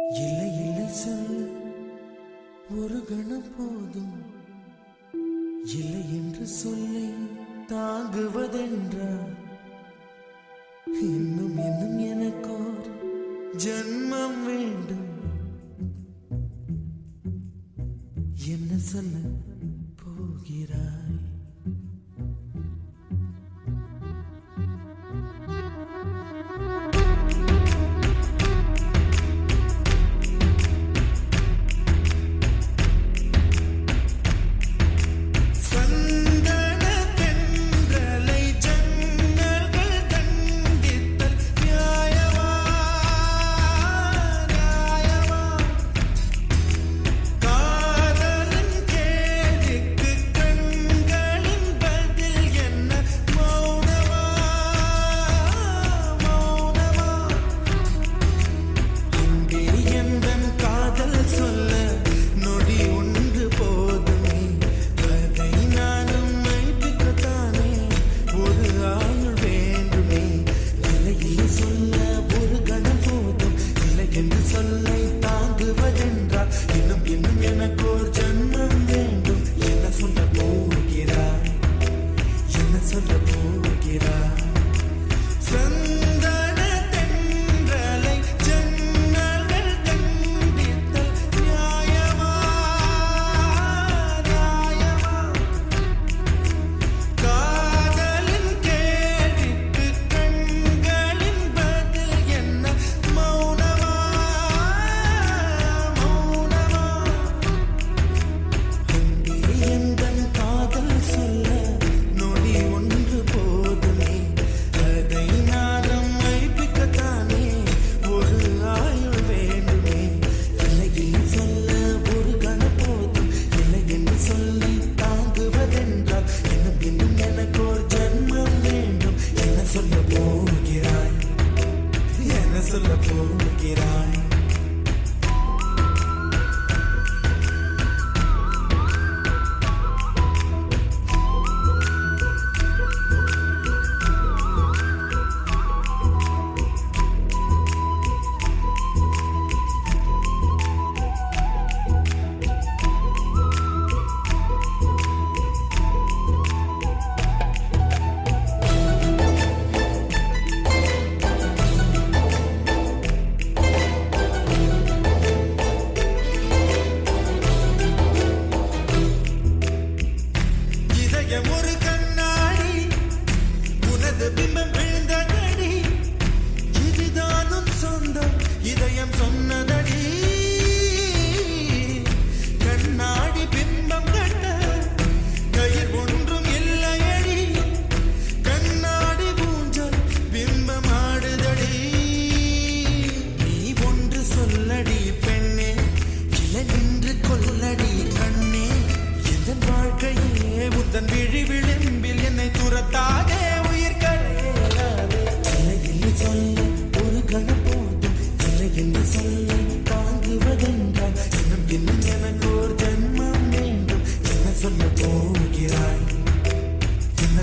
இல்லை இல்லை சொல்ல ஒரு கணம் போதும், இல்லை என்று சொல்லை தாங்குவதென்றால் இன்னும் இன்னும் எனக்கோர் ஜன்மம் வேண்டும். என்ன சொல்ல போகிறாய்?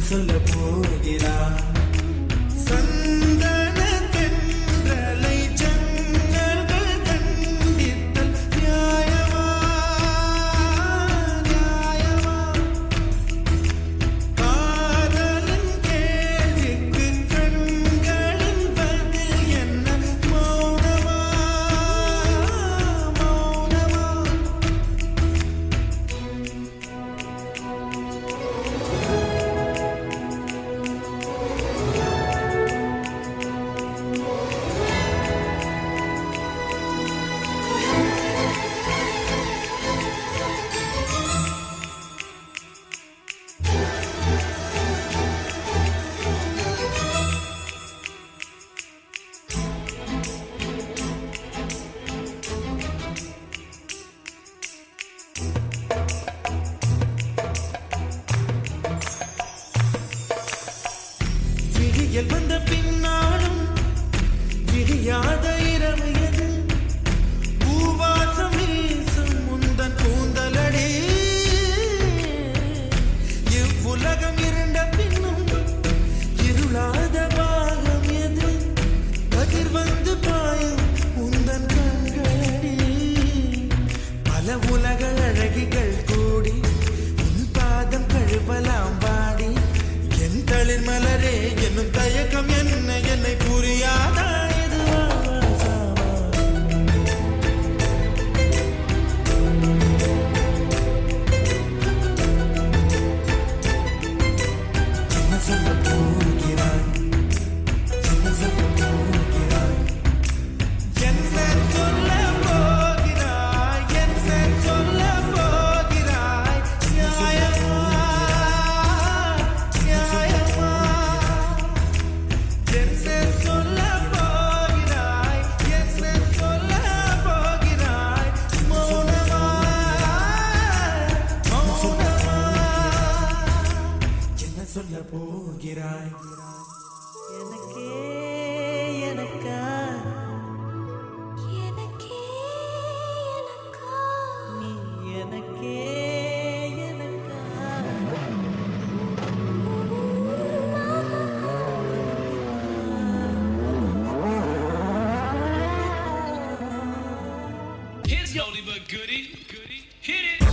சொல்ல போகிறாய்? சந்தனத்தென்றலை ஜன்னல்கள் கண்டித்தல் நியாயமா நியாயமா? காதலின் கேள்விக்கு கண்களின் பதில் என்ன மௌனமா a goodie. Hit it.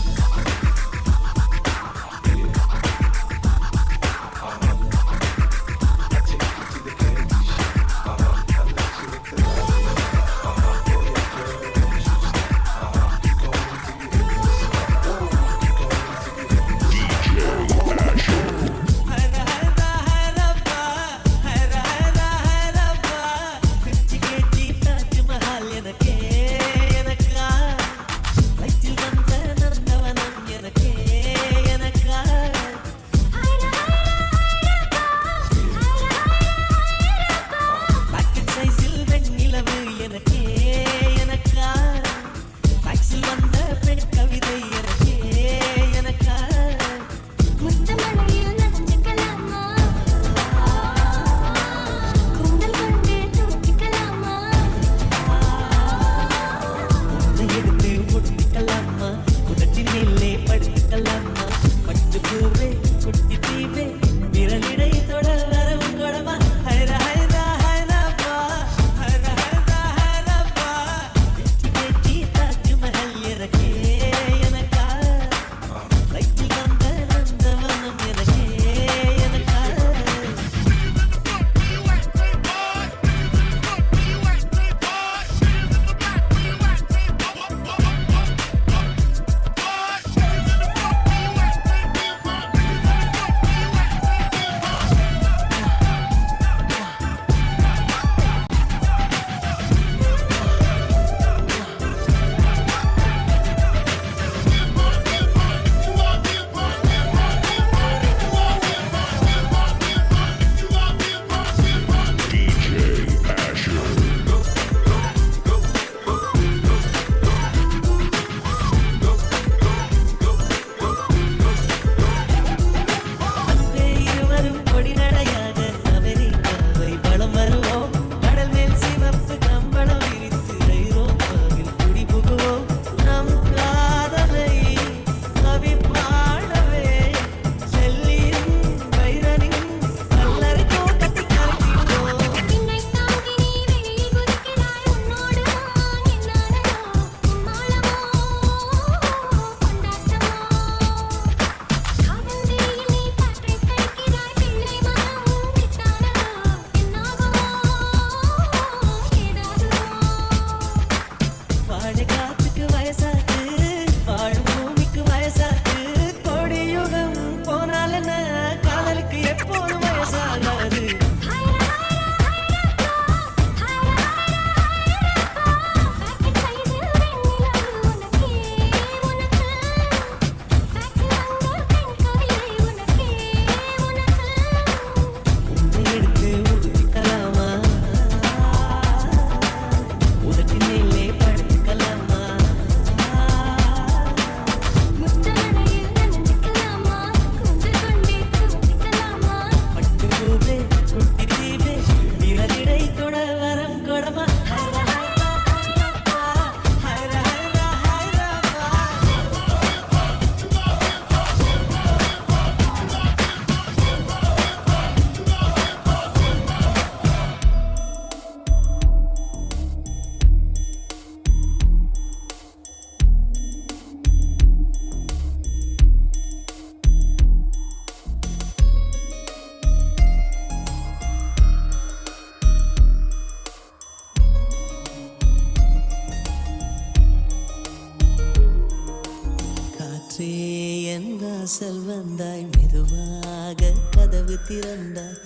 வாசல் வந்தாய், மெதுவாக கதவு திறந்தாய்.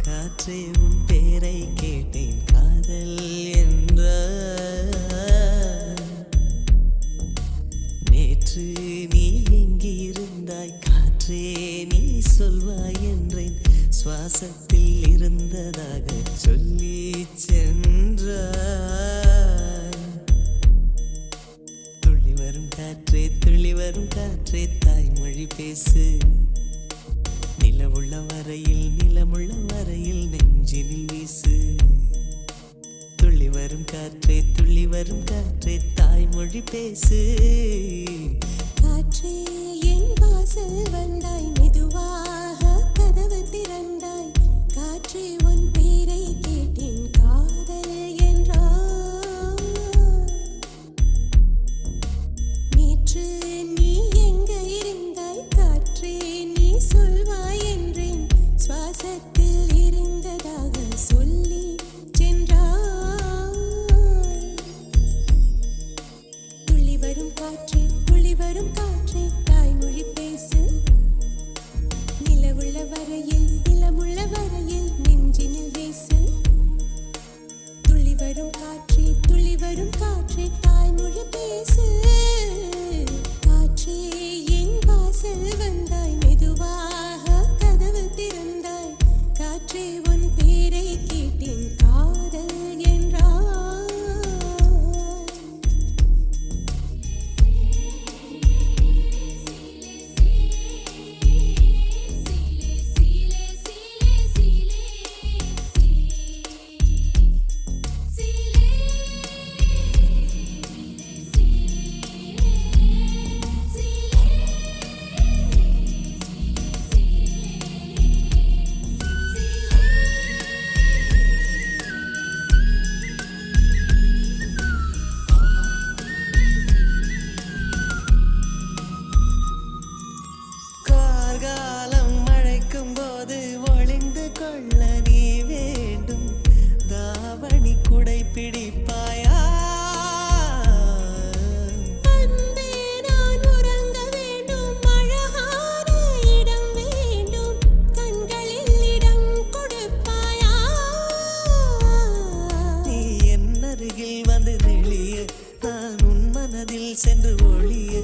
காற்றே உன் பேரை கேட்டேன், காதல் என்ற. நேற்று நீ எங்கிருந்தாய், காற்றே நீ சொல்வாய் என்றேன். சுவாசத்தில் இருந்ததாக சொல்லி சென்றாய். துள்ளி வரும் காற்றே, துள்ளி வரும் காற்றே, தாய்மொழி பேசு. நிலவுள்ள வரையில், நிலமுள்ள வரையில் நெஞ்சினில் வீசு. துள்ளி வரும் காற்றே, துள்ளி வரும் காற்றே, தாய்மொழி பேசு. காற்றே என் வாசல் வந்தாய், மெதுவாக கதவு திறந்தாய். காற்றே உன் பேரை கேட்டேன், காதல் என்றாய். வரும் காற்றே தாய்மொழி பேசு நிலவுள்ள வரையில் நிலமுள்ள வரையில் நெஞ்சினில் வீசு துள்ளி வரும் காற்றே தாய்மொழி பேசு காற்றே என் வாசல் வந்தாய் மெதுவாக கதவு திறந்தாய் காற்றே உன் பேரை கேட்டேன் காதல் என்றாய் கார்காலம் மழைக்கும் போது ஒளிந்து கொள்ள நீ வேண்டும் தாவணி குடை பிடிப்பாயா அன்பே நான் உறங்க வேண்டும் அழகான இடம் வேண்டும் கண்களில் இடம் கொடுப்பாயா நீ என் அருகில் வந்து நெளிய நான் உன் மனதில் சென்று ஒளிய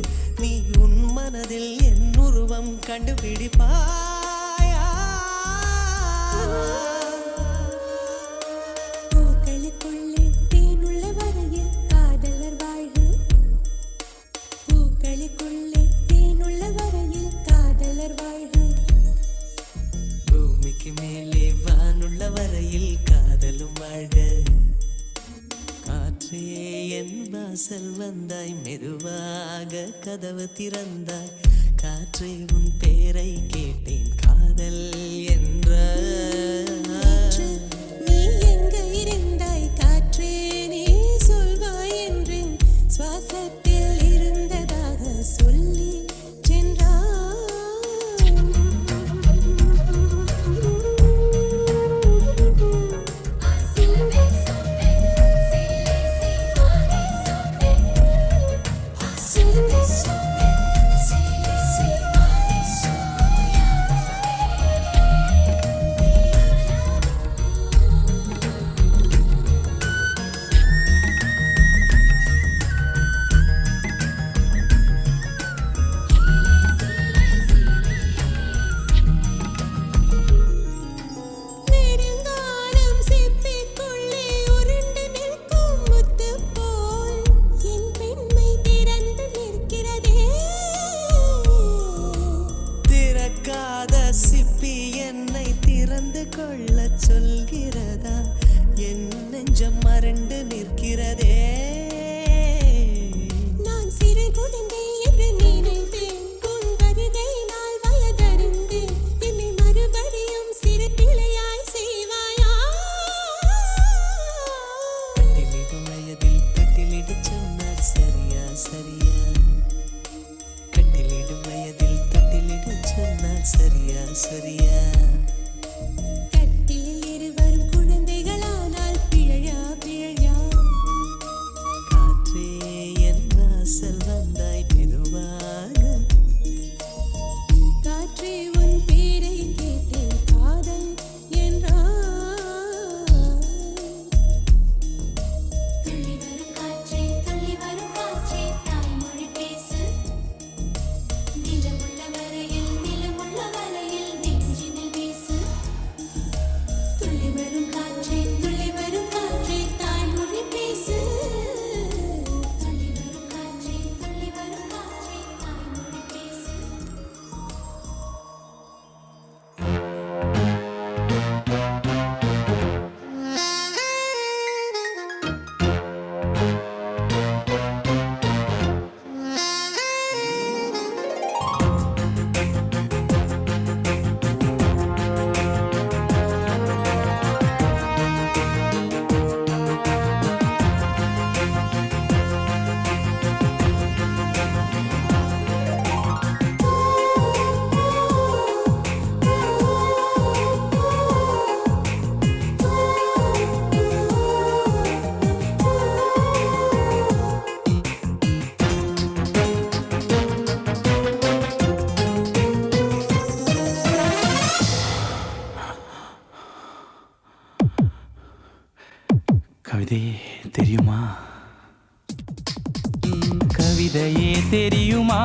நீ உன் மனதில் என் உருவம் கண்டுபிடிப்பாயா பூக்களுக்குள்ளே தேனுள்ள வரையில் காதலர் வாழ்வு பூக்களுக்குள்ளே தேனுள்ள வரையில் காதலர் வாழ்வு பூமிக்கு மேலே வானுள்ள வரையில் காதலும் வாழ்க காற்றே என் வாசல் வந்தாய் மெதுவாக கதவு திறந்தாய் காற்றே உன் பேரை கேட்டேன் காதல் என்ற காற்று, நீ எங்க இருந்தாய் காற்றே நீ சொல்வாய் என்றேன் சுவாசத்தில் இருந்ததாக சொல்லி சென்றாய் கவிதையே தெரியுமா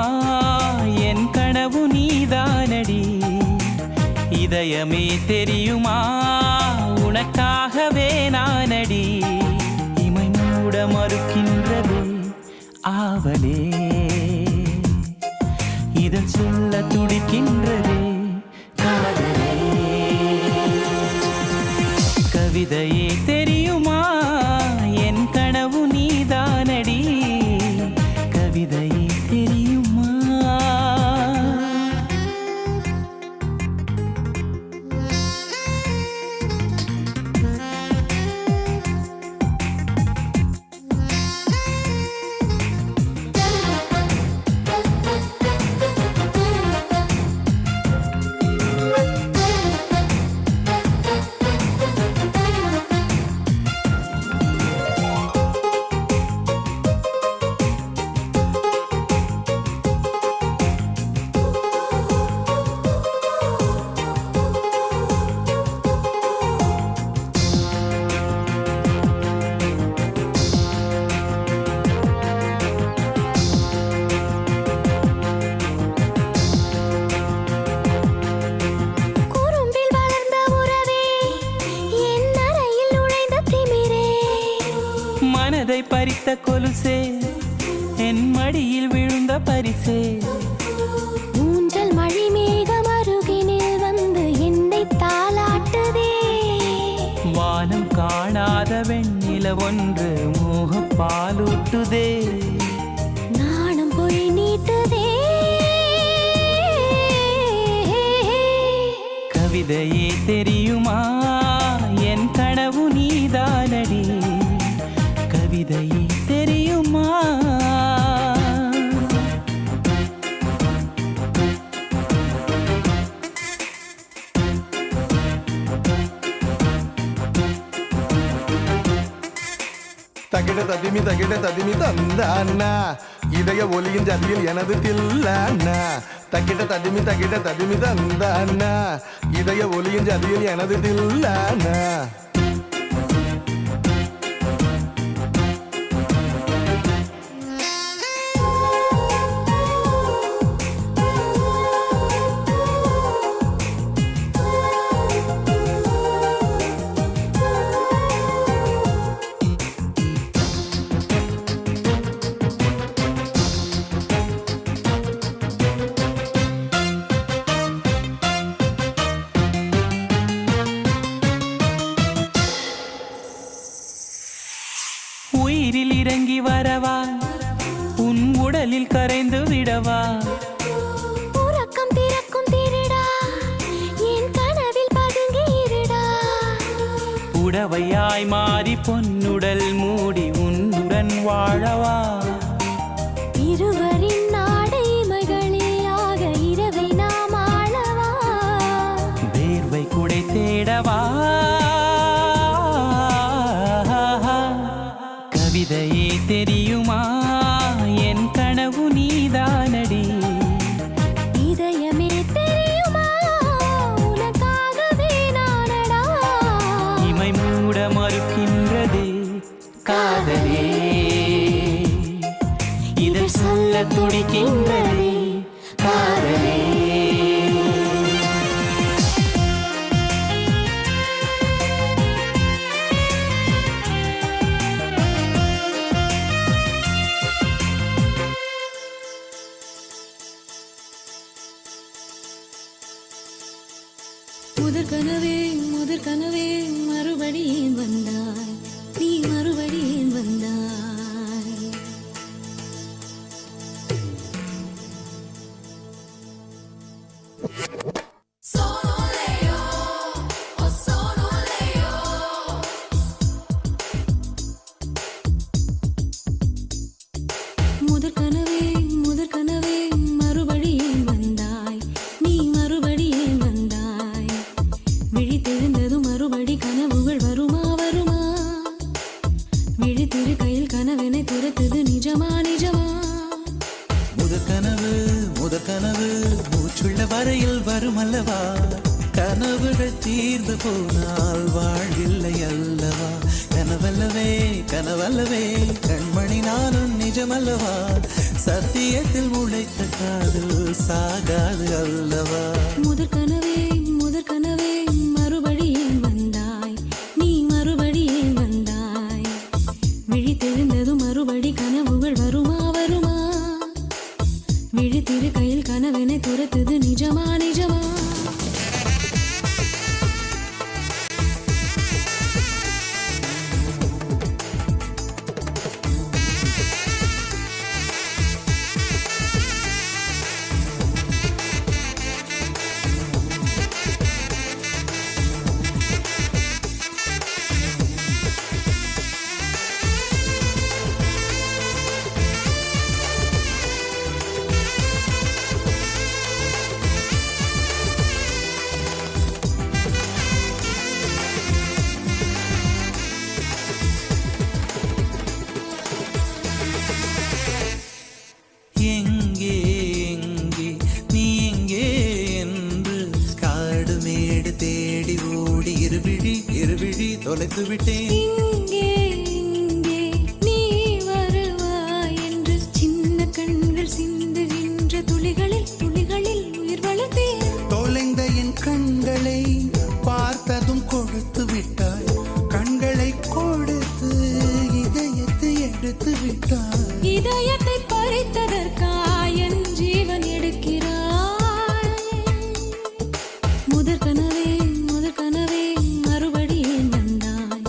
என் கனவு நீதானடி இதயமே தெரியுமா உனக்காகவே நானடி இமை மூட மறுக்கின்றதே ஆவலே இதழ் சொல்ல துடிக்கின்றதே காதலே கவிதையே தெரியுமா என் கனவு நீதானடி கவிதையே தெரியுமா குறும்பில் வளர்ந்த உறவே என் அறையில் நுழைந்த திமிரே மனதை பறித்த கொலுசே என் மடியில் விழுந்த பரிசே ஊஞ்சல் மழை மேகம் அருகினில் வந்து என்னை தாலாட்டுதே வானம் காணாத வெண்ணில ஒன்று மோகப் பாலூட்டுதே நாணம் பொய் நீட்டுதே கவிதையே தெரியுமா என் கனவு நீதானடி கவிதையே தெரியுமா தகிட ததிமி தந்தானா இதய ஒலியின் ஜதியில் எனது தில்லானா தகிட ததிமி தந்தானா இதய ஒலியின் ஜதியில் எனது தில்லானா உயிரில் இறங்கி வரவா உன் உடலில் கரைந்து விடவா உறக்கம் திறக்கும் திருடா என் கனவில் பதுங்கி இருடா உடவையாய் மாறி பொன்னுடல் மூடி உன்னுடன் வாழவா இருவரின் நாடைமைகளிலாக இரவை நாம் ஆளவா வேர்வை குடை தேடவா கவிதையே தெரியுமா என் கனவு நீதானடி இதயமே தெரியுமா உனக்காகவே நானடா இமை மூட மறுக்கின்றதே காதலே இதழ் சொல்ல துடிக்கின்றதே காதலே முதற் கனவே மறுபடியும் வந்தாய் நீ மறுபடியும் வந்தாய் முதற் கனவே மறுபடியும் வந்தாய் நீ மறுபடியும் வந்தாய் விழித்தெழுந்ததும் மறுபடி கனவுகள் வருமா வருமா விழித்திரு கையில் கனவினை துரத்துது நிஜமா நிஜமா முதற் கனவு மூச்சுள்ள வரையில் வருமல்லவா கனவுகள் தீர்ந்து போனால் வாழ்வில்லை அல்லவா கனவல்லவே கண்மணி நானும் நிஜமல்லவா சத்தியத்தில் முளைத்த காதல் சாகாது அல்லவா முதற் கனவே மறுபடியும் வந்தாய் நீ மறுபடியும் வந்தாய் விழித்தெழுந்ததும் மறுபடி கனவுகள் வருமா விழித்திரு கையில் கனவினை துரத்துது நிஜமா எங்கே எங்கே நீ எங்கே என்று காடு மேடு தேடி ஓடி இருவிழி தொலைத்து விட்டேன் இங்கே நீ வருவாய் என்று சின்ன கண்கள் சிந்துகின்ற துளிகளில் உயிர் வளர்த்தேன் தொலைந்த என் கண்களை பார்த்ததும் கொடுத்து விட்டாய் கண்களை கொடுத்து இதயத்தை எடுத்து விட்டாய் இதயத்தை பறித்ததற்காய் என் ஜீவன் எடுக்கிறாய் முதற் கனவே மறுபடியும் வந்தாய்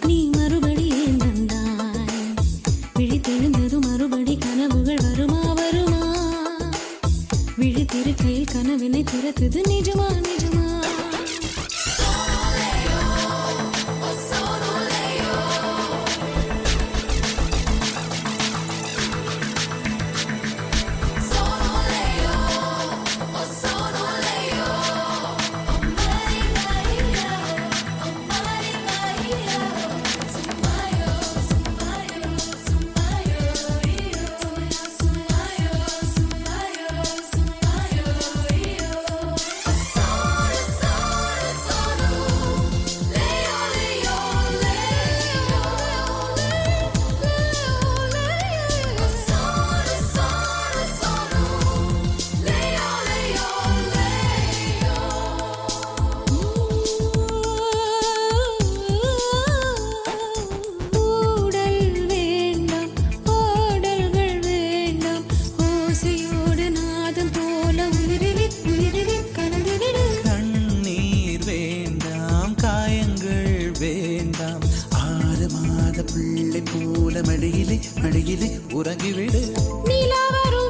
நீ மறுபடியும் வந்தாய் விழித்தெழுந்தது மறுபடி கனவுகள் வருமா விழித்திருக்கையில் கனவினை துரத்துது நிஜமா வேண்டாம் 6 மாத பிள்ளை போல மடியிலே உறங்கிவிடு நிலவரும்